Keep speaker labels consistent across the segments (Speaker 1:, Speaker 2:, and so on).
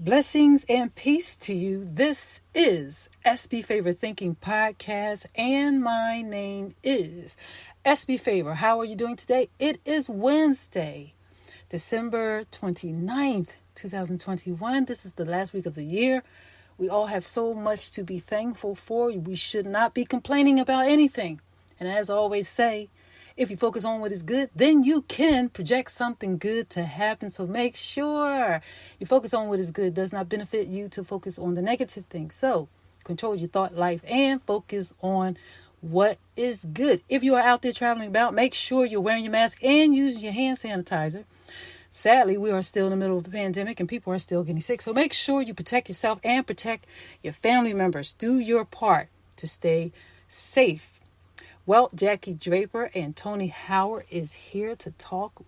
Speaker 1: Blessings and peace to you. This is SB Favor Thinking Podcast, and my name is SB Favor. How are you doing today? It is Wednesday, December 29th, 2021. This is the last week of the year. We all have so much to be thankful for. We should not be complaining about anything. And as I always say, if you focus on what is good, then you can project something good to happen. So make sure you focus on what is good. It does not benefit you to focus on the negative things. So control your thought life and focus on what is good. If you are out there traveling about, make sure you're wearing your mask and using your hand sanitizer. Sadly, we are still in the middle of the pandemic and people are still getting sick. So make sure you protect yourself and protect your family members. Do your part to stay safe. Well, Jaki Draper and Toni Howard is here to talk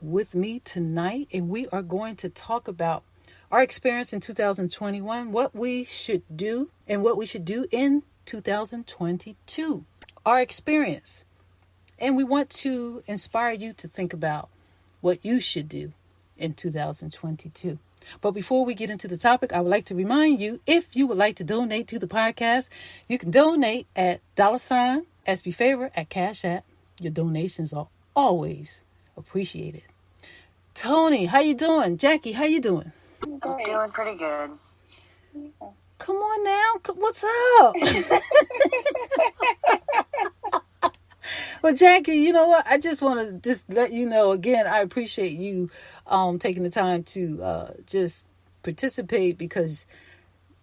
Speaker 1: with me tonight, and we are going to talk about our experience in 2021, what we should do, and what we should do in 2022. Our experience. And we want to inspire you to think about what you should do in 2022. But before we get into the topic, I would like to remind you, if you would like to donate to the podcast, you can donate at $SB Favor at Cash App. Your donations are always appreciated. Toni, how you doing? Jackie, how you doing?
Speaker 2: I'm doing pretty good.
Speaker 1: Come on now. What's up? Well, Jackie, you know what? I just want to just let you know, again, I appreciate you taking the time to just participate because,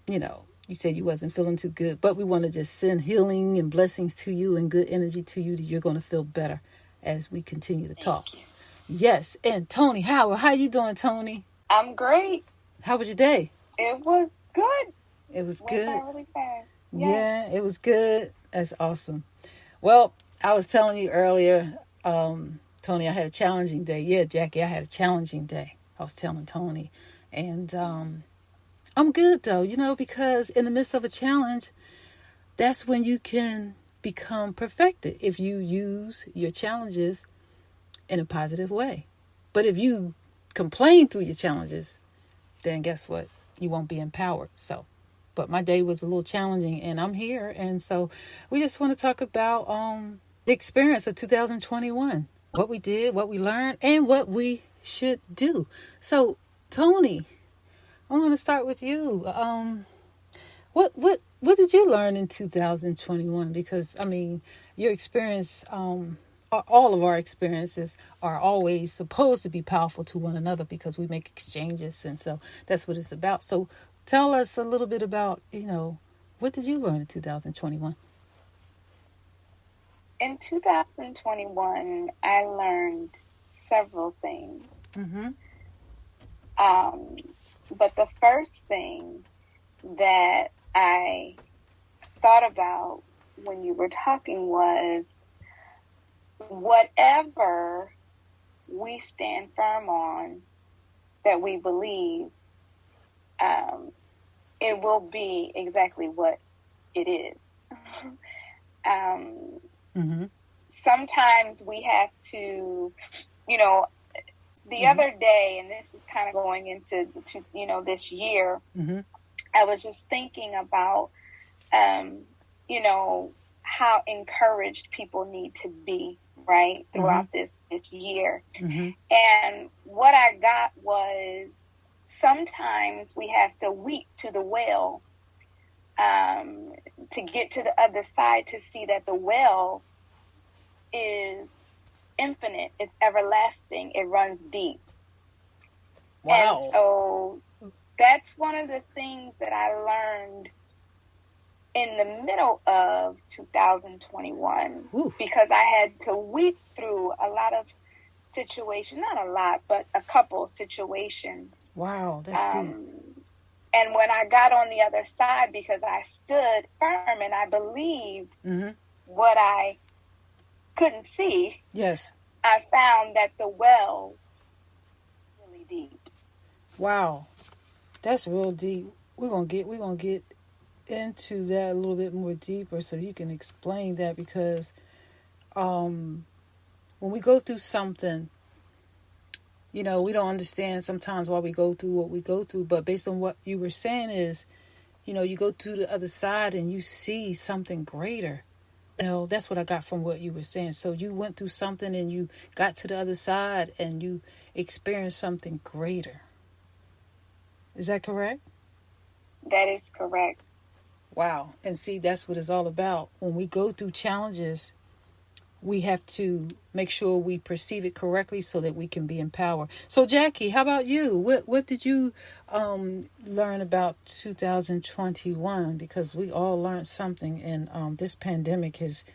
Speaker 1: you know, you said you wasn't feeling too good, but we want to just send healing and blessings to you and good energy to you that you're going to feel better as we continue to talk.
Speaker 2: Thank you.
Speaker 1: Yes. And Toni Howard, how you doing, Toni?
Speaker 3: I'm great.
Speaker 1: How was your day?
Speaker 3: It was good.
Speaker 1: It was
Speaker 3: Went
Speaker 1: good.
Speaker 3: by really fast.
Speaker 1: Yeah, it was good. That's awesome. Well, I was telling you earlier, Toni, I had a challenging day. Yeah, Jackie, I had a challenging day. I was telling Toni. And I'm good, though, you know, because in the midst of a challenge, that's when you can become perfected if you use your challenges in a positive way. But if you complain through your challenges, then guess what? You won't be empowered. So, but my day was a little challenging and I'm here. And so we just want to talk about the experience of 2021, what we did, what we learned, and what we should do. So, Toni, I want to start with you. What did you learn in 2021? Because, I mean, your experience, all of our experiences are always supposed to be powerful to one another because we make exchanges. And so that's what it's about. So tell us a little bit about, you know, what did you learn in 2021?
Speaker 3: In 2021, I learned several things.
Speaker 1: Mm-hmm.
Speaker 3: But the first thing that I thought about when you were talking was whatever we stand firm on that we believe, it will be exactly what it is.
Speaker 1: Mm-hmm.
Speaker 3: Sometimes we have to, you know, the other day, and this is kind of going into, this year, I was just thinking about, you know, how encouraged people need to be, right, throughout this year. And what I got was sometimes we have to weep to the well to get to the other side to see that the well is infinite, it's everlasting, it runs deep.
Speaker 1: Wow.
Speaker 3: And so that's one of the things that I learned in the middle of 2021.
Speaker 1: Ooh.
Speaker 3: Because I had to weep through a lot of situations, not a lot, but a couple situations.
Speaker 1: Wow, that's deep.
Speaker 3: And when I got on the other side, because I stood firm and I believed what I couldn't see,
Speaker 1: yes,
Speaker 3: I found that the well was really deep.
Speaker 1: Wow, that's real deep. We're gonna get into that a little bit more deeper so you can explain that, because when we go through something, You know, we don't understand sometimes why we go through what we go through, but based on what you were saying is, you know, you go to the other side and you see something greater. You know, that's what I got from what you were saying. So you went through something and you got to the other side and you experienced something greater. Is that correct?
Speaker 3: That is correct.
Speaker 1: Wow. And see, that's what it's all about. When we go through challenges, we have to make sure we perceive it correctly so that we can be empowered. So, Jackie, how about you? What did you learn about 2021? Because we all learned something, and this pandemic has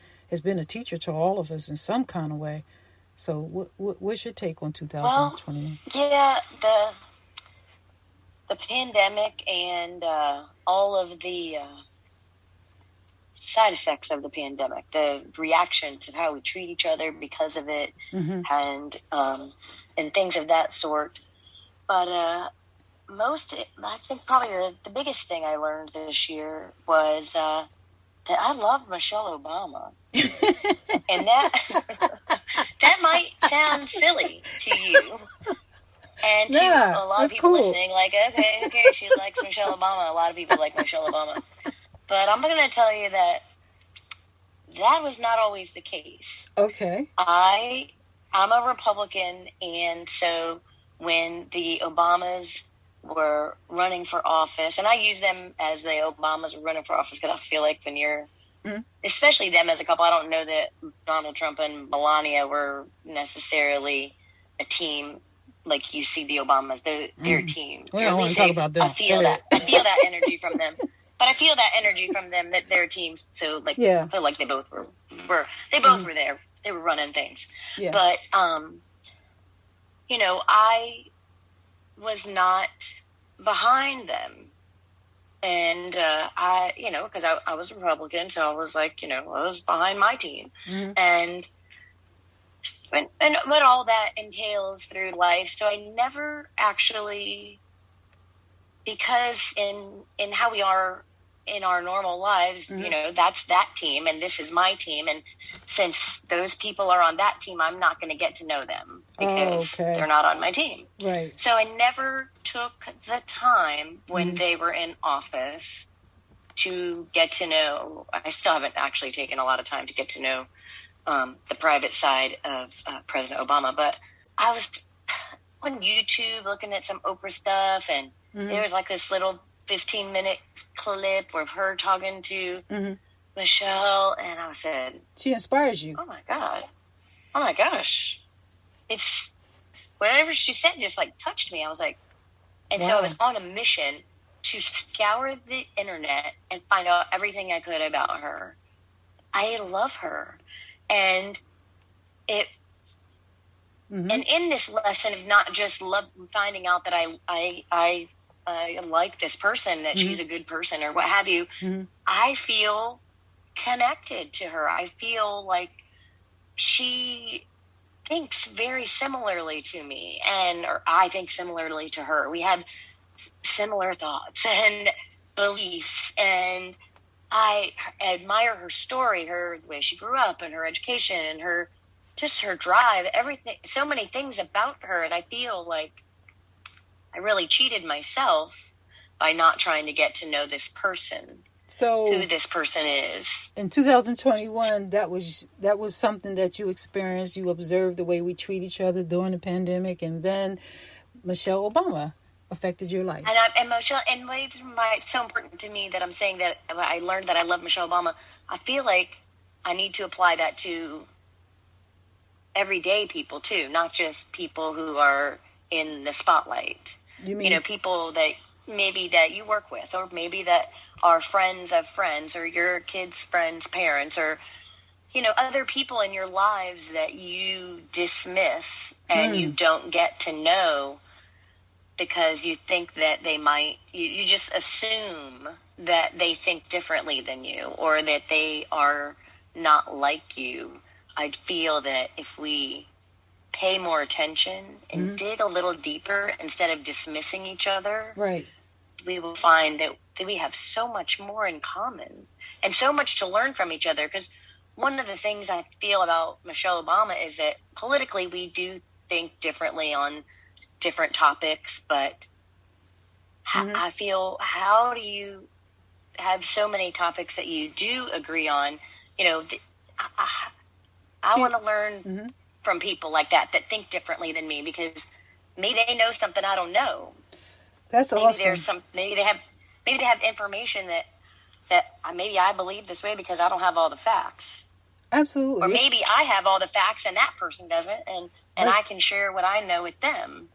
Speaker 1: been a teacher to all of us in some kind of way. So, what's your take on 2021?
Speaker 2: Well, yeah, the pandemic and all of the side effects of the pandemic, the reactions of how we treat each other because of it, and things of that sort. But I think probably the biggest thing I learned this year was that I love Michelle Obama. And that might sound silly to you. And to a lot of people listening, like, okay, she likes Michelle Obama. A lot of people like Michelle Obama. But I'm going to tell you that was not always the case.
Speaker 1: Okay.
Speaker 2: I'm a Republican, and so when the Obamas were running for office, and I use them as the Obamas were running for office because I feel like when you're, especially them as a couple, I don't know that Donald Trump and Melania were necessarily a team like you see the Obamas. They're a team.
Speaker 1: We don't want to talk about them.
Speaker 2: I feel that energy from them. But I feel that energy from them that they're teams. So I feel like they both were there. They were running things. Yeah. But I was not behind them, and because I was a Republican, so I was like, I was behind my team, and what all that entails through life. So I never actually, because in how we are in our normal lives, that's that team and this is my team. And since those people are on that team, I'm not going to get to know them because they're not on my team.
Speaker 1: Right.
Speaker 2: So I never took the time when they were in office to get to know, I still haven't actually taken a lot of time to get to know the private side of President Obama, but I was on YouTube looking at some Oprah stuff, and there was like this little 15-minute clip of her talking to Michelle, and I said,
Speaker 1: she inspires you.
Speaker 2: Oh my gosh, it's whatever she said just like touched me. I was like, and so I was on a mission to scour the internet and find out everything I could about her. I love her. And and in this lesson of not just finding out that I like this person, that she's a good person or what have you, I feel connected to her. I feel like she thinks very similarly to me, or I think similarly to her. We have similar thoughts and beliefs, and I admire her story, the way she grew up, and her education, and her drive, everything, so many things about her. And I feel like I really cheated myself by not trying to get to know this person, who this person is.
Speaker 1: In 2021, that was something that you experienced. You observed the way we treat each other during the pandemic, and then Michelle Obama affected your life.
Speaker 2: And Michelle, and it's so important to me that I'm saying that I learned that I love Michelle Obama. I feel like I need to apply that to everyday people too, not just people who are in the spotlight.
Speaker 1: You mean,
Speaker 2: people that maybe that you work with, or maybe that are friends of friends, or your kids' friends' parents, or other people in your lives that you dismiss and you don't get to know, because you think that they might, you just assume that they think differently than you, or that they are not like you. I feel that if we pay more attention and dig a little deeper instead of dismissing each other,
Speaker 1: right,
Speaker 2: we will find that we have so much more in common and so much to learn from each other. Because one of the things I feel about Michelle Obama is that politically we do think differently on different topics, but I feel, how do you have so many topics that you do agree on? You know, I want to learn from people like that think differently than me, because maybe they know something I don't know.
Speaker 1: That's
Speaker 2: maybe
Speaker 1: awesome.
Speaker 2: There's maybe they have information that maybe I believe this way because I don't have all the facts.
Speaker 1: Absolutely.
Speaker 2: Or maybe I have all the facts and that person doesn't, and I can share what I know with them.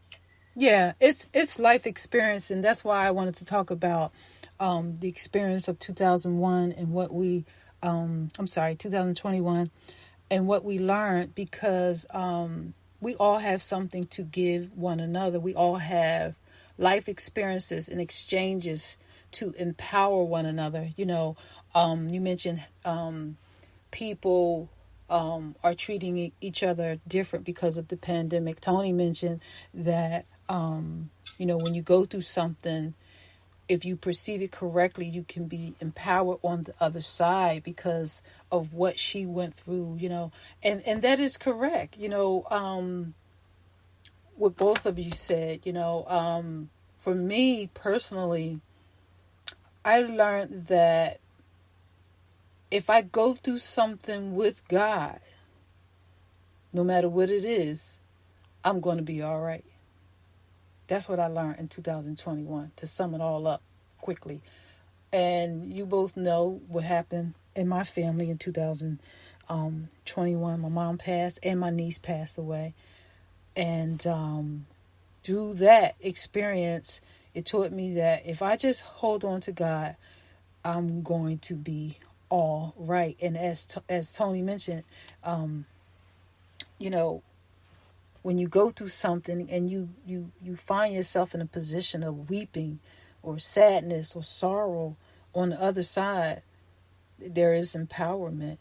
Speaker 1: Yeah, it's life experience, and that's why I wanted to talk about the experience of 2001 and what we 2021 and what we learned, because we all have something to give one another. We all have life experiences and exchanges to empower one another. You know, you mentioned people are treating each other different because of the pandemic. Toni mentioned that, you know, when you go through something, if you perceive it correctly, you can be empowered on the other side because of what she went through, you know, and that is correct. You know, what both of you said, you know, for me personally, I learned that if I go through something with God, no matter what it is, I'm going to be all right. That's what I learned in 2021, to sum it all up quickly. And you both know what happened in my family in 2021. My mom passed and my niece passed away. And through that experience, it taught me that if I just hold on to God, I'm going to be all right. And as Toni mentioned, you know, when you go through something and you find yourself in a position of weeping or sadness or sorrow, on the other side, there is empowerment.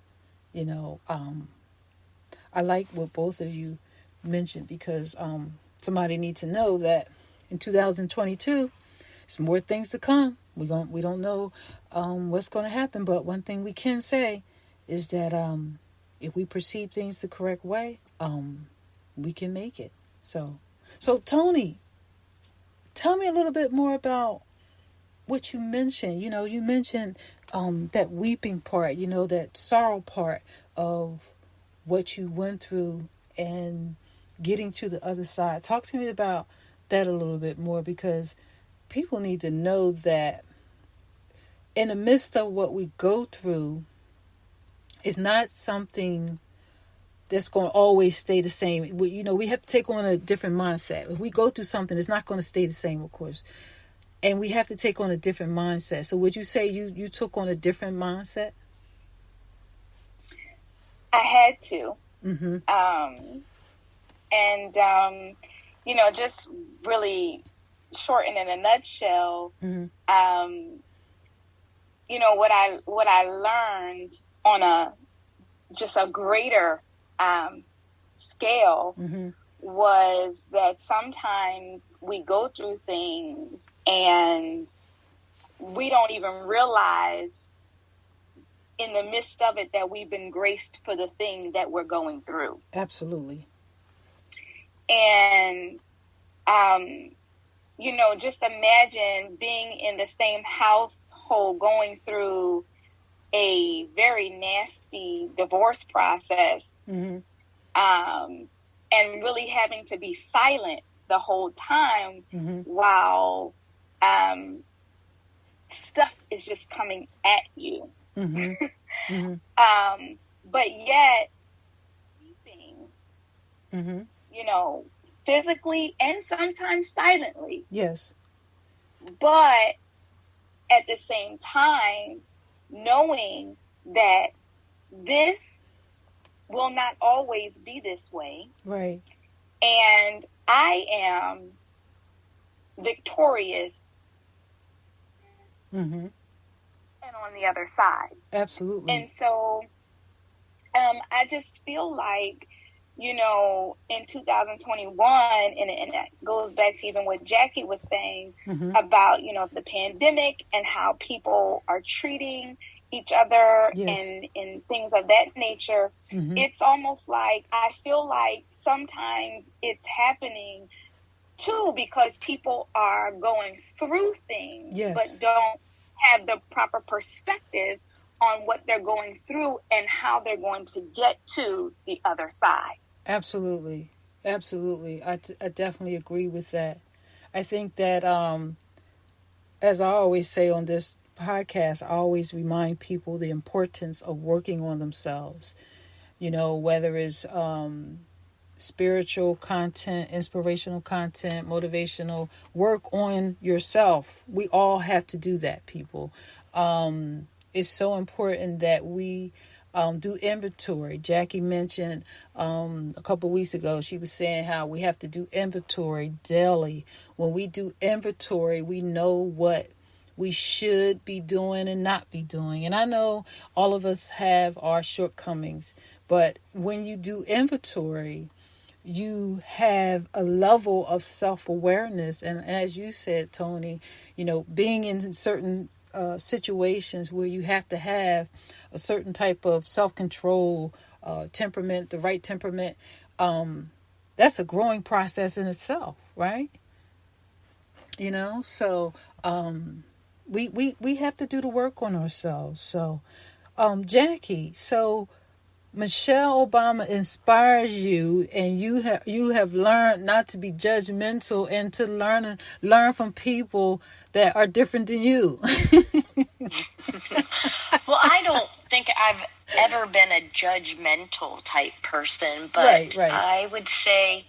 Speaker 1: You know, I like what both of you mentioned, because somebody needs to know that in 2022, there's more things to come. We don't know what's going to happen, but one thing we can say is that if we perceive things the correct way, we can make it. So Toni, tell me a little bit more about what you mentioned. You know, you mentioned that weeping part, you know, that sorrow part of what you went through and getting to the other side. Talk to me about that a little bit more, because people need to know that in the midst of what we go through, it's not something that's going to always stay the same. You know, we have to take on a different mindset. If we go through something, it's not going to stay the same, of course. And we have to take on a different mindset. So would you say you took on a different mindset?
Speaker 3: I had to.
Speaker 1: Mm-hmm.
Speaker 3: You know, just really shorten in a nutshell, you know, what I learned on a greater scale was that sometimes we go through things and we don't even realize in the midst of it that we've been graced for the thing that we're going through.
Speaker 1: Absolutely.
Speaker 3: And, you know, just imagine being in the same household going through a very nasty divorce process, and really having to be silent the whole time while stuff is just coming at you. But yet, weeping, you know, physically and sometimes silently.
Speaker 1: Yes.
Speaker 3: But at the same time, knowing that this will not always be this way.
Speaker 1: Right.
Speaker 3: And I am victorious. And on the other side.
Speaker 1: Absolutely.
Speaker 3: And so I just feel like, you know, in 2021, and it goes back to even what Jackie was saying about, you know, the pandemic and how people are treating each other and things of that nature. It's almost like, I feel like sometimes it's happening too, because people are going through things,
Speaker 1: Yes.
Speaker 3: but don't have the proper perspective on what they're going through and how they're going to get to the other side.
Speaker 1: Absolutely. Absolutely. I definitely agree with that. I think that, as I always say on this podcast, I always remind people the importance of working on themselves. You know, whether it's spiritual content, inspirational content, motivational, work on yourself. We all have to do that, people. It's so important that we do inventory. Jackie mentioned a couple of weeks ago, she was saying how we have to do inventory daily. When we do inventory, we know what we should be doing and not be doing. And I know all of us have our shortcomings, but when you do inventory, you have a level of self-awareness. And as you said, Toni, you know, being in certain situations where you have to have a certain type of self-control, temperament, the right temperament, that's a growing process in itself, right? You know, so we have to do the work on ourselves. So, Jackie, so Michelle Obama inspires you, and you have learned not to be judgmental and to learn from people that are different than you.
Speaker 2: Well, I don't think I've ever been a judgmental type person, but
Speaker 1: Right.
Speaker 2: I would say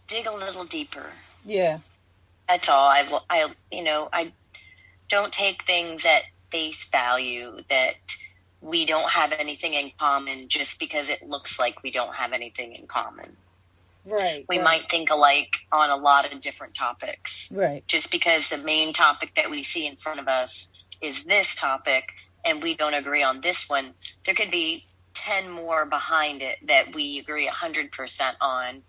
Speaker 2: dig a little deeper.
Speaker 1: Yeah.
Speaker 2: That's all. I don't take things at face value that we don't have anything in common just because it looks like we don't have anything in common.
Speaker 1: Right.
Speaker 2: We might think alike on a lot of different topics.
Speaker 1: Right.
Speaker 2: Just because the main topic that we see in front of us is this topic and we don't agree on this one, there could be 10 more behind it that we agree 100% on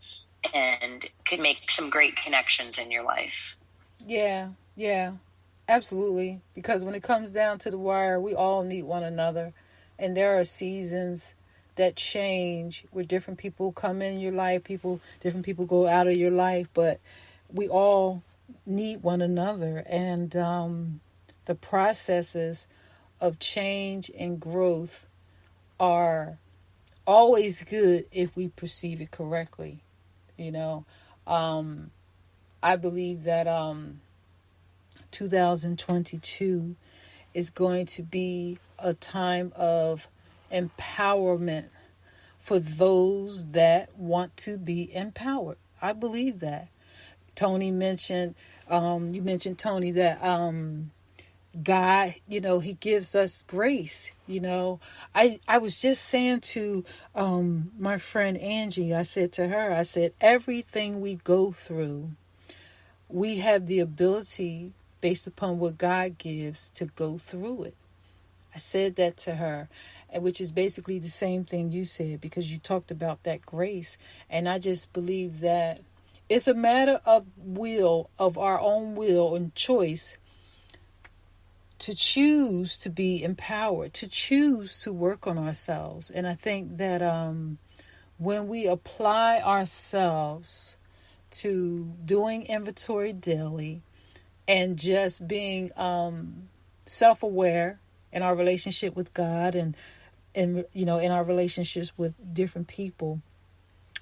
Speaker 2: and could make some great connections in your life.
Speaker 1: Yeah, absolutely. Because when it comes down to the wire, we all need one another. And there are seasons that change where different people come in your life, different people go out of your life, but we all need one another. And the processes of change and growth are always good if we perceive it correctly. You know, I believe that 2022 is going to be a time of empowerment for those that want to be empowered. I believe that. Toni mentioned, you mentioned, Toni, that God, you know, he gives us grace. You know, I was just saying to my friend Angie, I said to her, everything we go through, we have the ability, based upon what God gives, to go through it. I said that to her, which is basically the same thing you said, because you talked about that grace. And I just believe that it's a matter of our own will and choice, to choose to be empowered, to choose to work on ourselves. And I think that when we apply ourselves to doing inventory daily and just being self-aware in our relationship with God and you know, in our relationships with different people,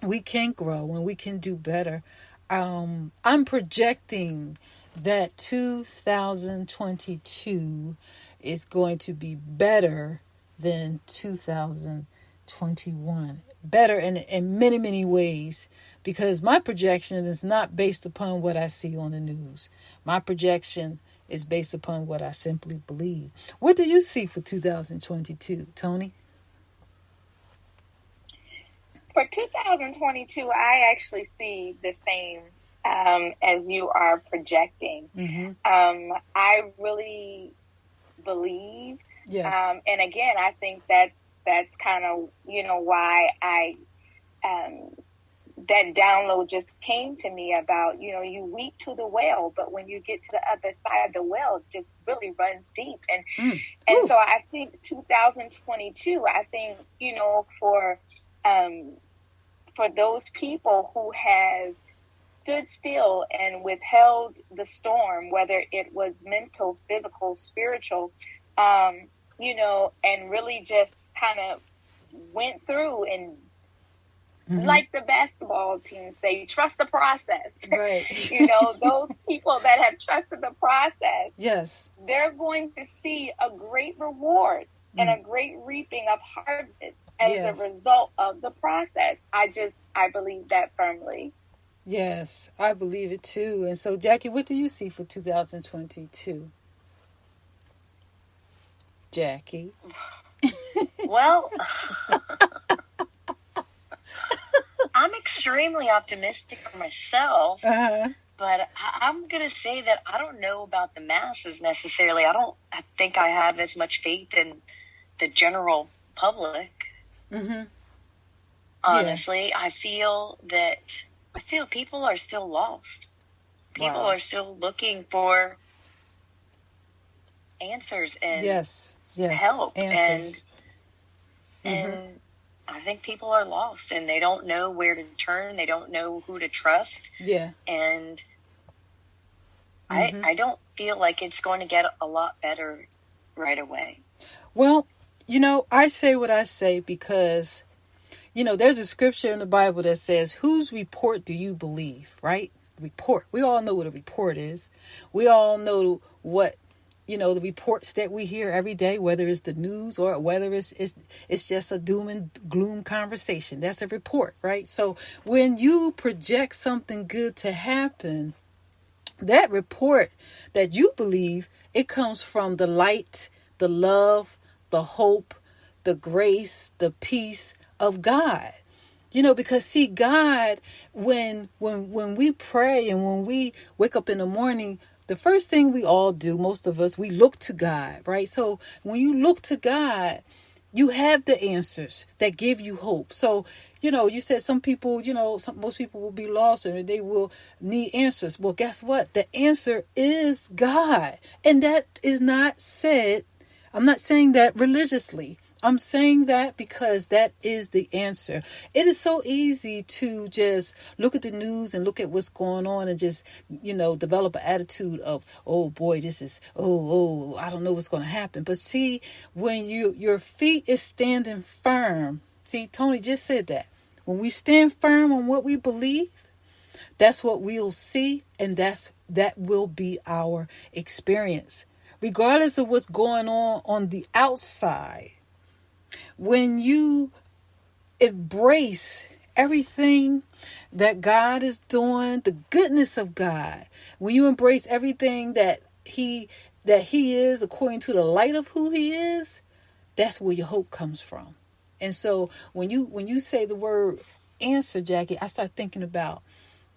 Speaker 1: we can grow and we can do better. I'm projecting that 2022 is going to be better than 2021. Better in many, many ways, because my projection is not based upon what I see on the news. My projection is based upon what I simply believe. What do you see for 2022, Toni?
Speaker 3: For 2022, I actually see the same as you are projecting.
Speaker 1: Mm-hmm.
Speaker 3: I really believe,
Speaker 1: yes.
Speaker 3: And again, I think that's kind of, you know, why that download just came to me about, you know, you weep to the well, but when you get to the other side, the well just really runs deep. And so I think 2022, I think, you know, for those people who have stood still and withheld the storm, whether it was mental, physical, spiritual, and really just kind of went through and like the basketball team say, trust the process.
Speaker 1: Right.
Speaker 3: Those people that have trusted the process,
Speaker 1: yes,
Speaker 3: they're going to see a great reward and a great reaping of harvest as a result of the process. I believe that firmly.
Speaker 1: Yes, I believe it too. And so, Jackie, what do you see for 2022? Jackie?
Speaker 2: Well, I'm extremely optimistic for myself, but I'm going to say that I don't know about the masses necessarily. I think I have as much faith in the general public. Honestly, I feel people are still lost. People are still looking for answers and help.
Speaker 1: Answers.
Speaker 2: And I think people are lost and they don't know where to turn. They don't know who to trust.
Speaker 1: Yeah.
Speaker 2: And I don't feel like it's going to get a lot better right away.
Speaker 1: Well, I say what I say because, there's a scripture in the Bible that says, whose report do you believe, right? Report. We all know what a report is. We all know what, the reports that we hear every day, whether it's the news or whether it's just a doom and gloom conversation. That's a report, right? So when you project something good to happen, that report that you believe, it comes from the light, the love, the hope, the grace, the peace of God. Because see, God, when we pray and when we wake up in the morning, the first thing we all do, most of us, we look to God, right? So when you look to God, you have the answers that give you hope. So, you said some people, most people will be lost and they will need answers. Well, guess what? The answer is God. And that is not said, I'm not saying that religiously. I'm saying that because that is the answer. It is so easy to just look at the news and look at what's going on and just, develop an attitude of, oh boy, this is, I don't know what's going to happen. But see, when your feet is standing firm, see, Toni just said that. When we stand firm on what we believe, that's what we'll see, and that will be our experience. Regardless of what's going on the outside, when you embrace everything that God is doing, the goodness of God, when you embrace everything that he is according to the light of who he is, that's where your hope comes from. And so when you say the word answer, Jackie, I start thinking about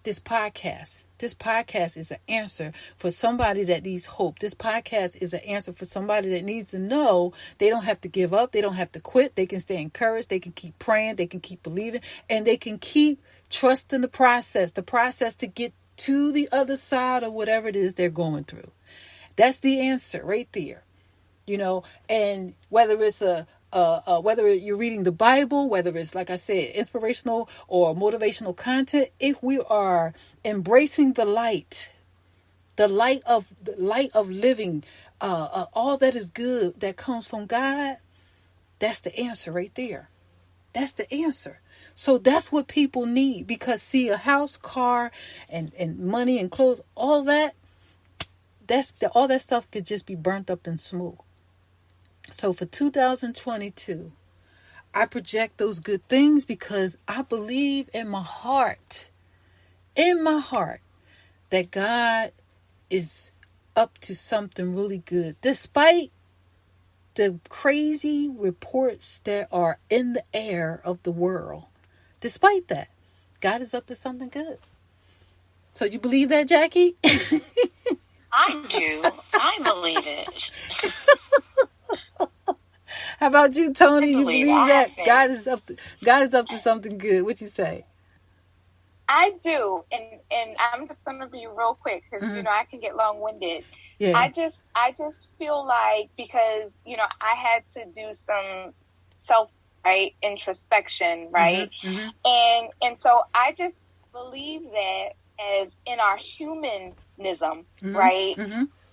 Speaker 1: this podcast. This podcast is an answer for somebody that needs hope. This podcast is an answer for somebody that needs to know they don't have to give up. They don't have to quit. They can stay encouraged. They can keep praying. They can keep believing. And they can keep trusting the process to get to the other side of whatever it is they're going through. That's the answer right there. And whether it's whether you're reading the Bible, whether it's, like I said, inspirational or motivational content, if we are embracing the light of living, all that is good that comes from God, that's the answer right there. That's the answer. So that's what people need, because see, a house, car, and money and clothes, all that stuff could just be burnt up and smoke. So for 2022, I project those good things because I believe in my heart, that God is up to something really good. Despite the crazy reports that are in the air of the world, despite that, God is up to something good. So you believe that, Jackie?
Speaker 2: I do. I believe it.
Speaker 1: How about you, Toni? You believe that God is up to something good? What you say?
Speaker 3: I do, and I'm just going to be real quick because I can get long-winded.
Speaker 1: Yeah.
Speaker 3: I just feel like, because I had to do some introspection, right, and so I just believe that as in our humanism, right?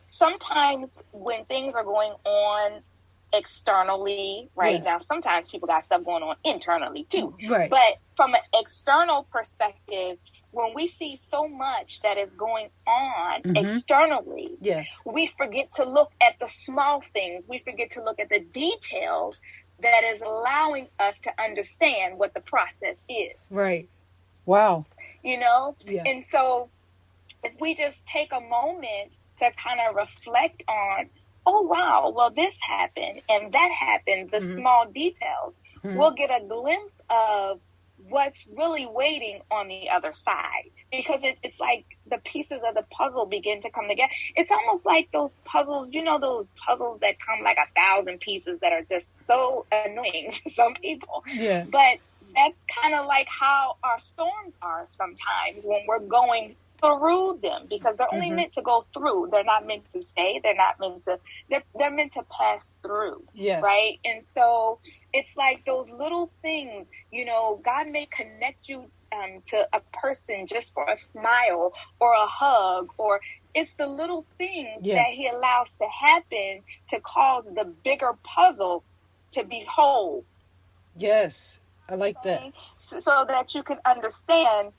Speaker 3: Sometimes when things are going on externally, right?
Speaker 1: Yes.
Speaker 3: Now, sometimes people got stuff going on internally too.
Speaker 1: Right.
Speaker 3: But from an external perspective, when we see so much that is going on externally,
Speaker 1: Yes.
Speaker 3: we forget to look at the small things. We forget to look at the details that is allowing us to understand what the process is.
Speaker 1: Right. Wow.
Speaker 3: You know?
Speaker 1: Yeah.
Speaker 3: And so if we just take a moment to kind of reflect on, oh, wow, well, this happened and that happened, the small details, we'll get a glimpse of what's really waiting on the other side. Because it's like the pieces of the puzzle begin to come together. It's almost like those puzzles, you know, those puzzles that come like 1,000 pieces that are just so annoying to some people.
Speaker 1: Yeah.
Speaker 3: But that's kind of like how our storms are sometimes when we're going through them, because they're only meant to go through. They're not meant to stay. They're not meant to, they're meant to pass through.
Speaker 1: Yes.
Speaker 3: Right. And so it's like those little things, you know, God may connect you to a person just for a smile or a hug, or it's the little things that he allows to happen to cause the bigger puzzle to be whole.
Speaker 1: Yes. I like that.
Speaker 3: So that you can understand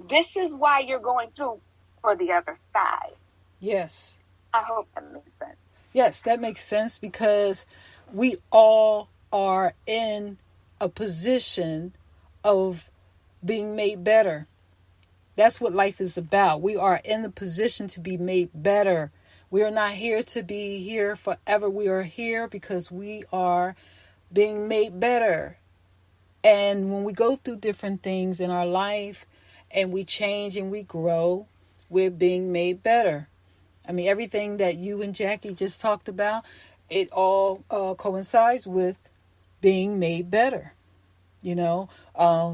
Speaker 3: this is why you're going through for the other side.
Speaker 1: Yes.
Speaker 3: I hope that makes sense.
Speaker 1: Yes, that makes sense, because we all are in a position of being made better. That's what life is about. We are in the position to be made better. We are not here to be here forever. We are here because we are being made better. And when we go through different things in our life and we change and we grow, we're being made better. I mean, everything that you and Jackie just talked about, it all coincides with being made better. You know,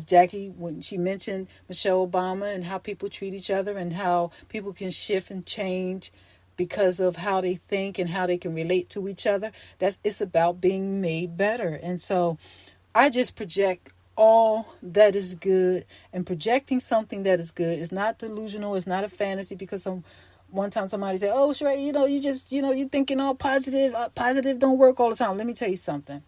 Speaker 1: Jackie, when she mentioned Michelle Obama and how people treat each other and how people can shift and change because of how they think and how they can relate to each other, it's about being made better. And so I just project all that is good, and projecting something that is good is not delusional. It's not a fantasy, because one time somebody said, oh, Sheree, you're thinking all positive. Positive don't work all the time. Let me tell you something.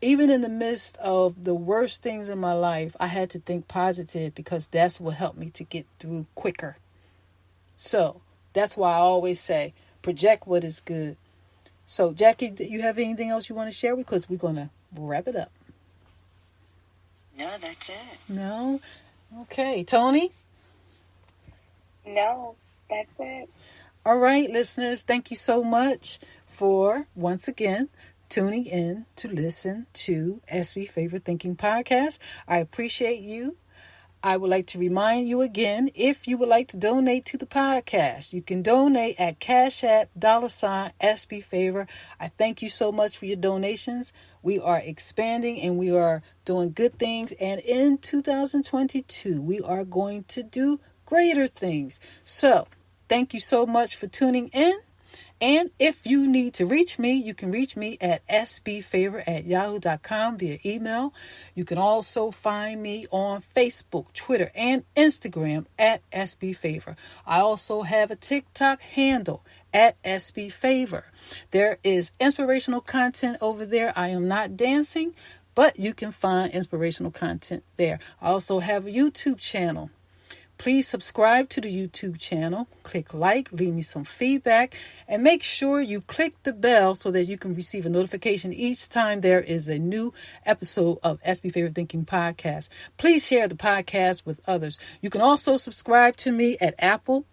Speaker 1: Even in the midst of the worst things in my life, I had to think positive, because that's what helped me to get through quicker. So that's why I always say, project what is good. So, Jackie, do you have anything else you want to share? Because we're going to wrap it up.
Speaker 2: No, that's it.
Speaker 1: No? Okay. Toni?
Speaker 3: No, that's it.
Speaker 1: All right, listeners, thank you so much for, once again, tuning in to listen to SB Favorite Thinking Podcast. I appreciate you. I would like to remind you again, if you would like to donate to the podcast, you can donate at Cash App $SB Favor. I thank you so much for your donations. We are expanding and we are doing good things. And in 2022, we are going to do greater things. So thank you so much for tuning in. And if you need to reach me, you can reach me at sbfavor@yahoo.com via email. You can also find me on Facebook, Twitter, and Instagram at sbfavor. I also have a TikTok handle at sbfavor. There is inspirational content over there. I am not dancing, but you can find inspirational content there. I also have a YouTube channel. Please subscribe to the YouTube channel, click like, leave me some feedback, and make sure you click the bell so that you can receive a notification each time there is a new episode of SB Favorite Thinking Podcast. Please share the podcast with others. You can also subscribe to me at Apple,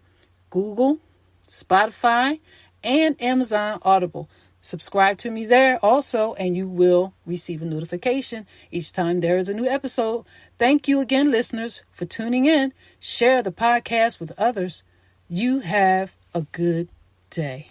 Speaker 1: Google, Spotify, and Amazon Audible. Subscribe to me there also, and you will receive a notification each time there is a new episode. Thank you again, listeners, for tuning in. Share the podcast with others. You have a good day.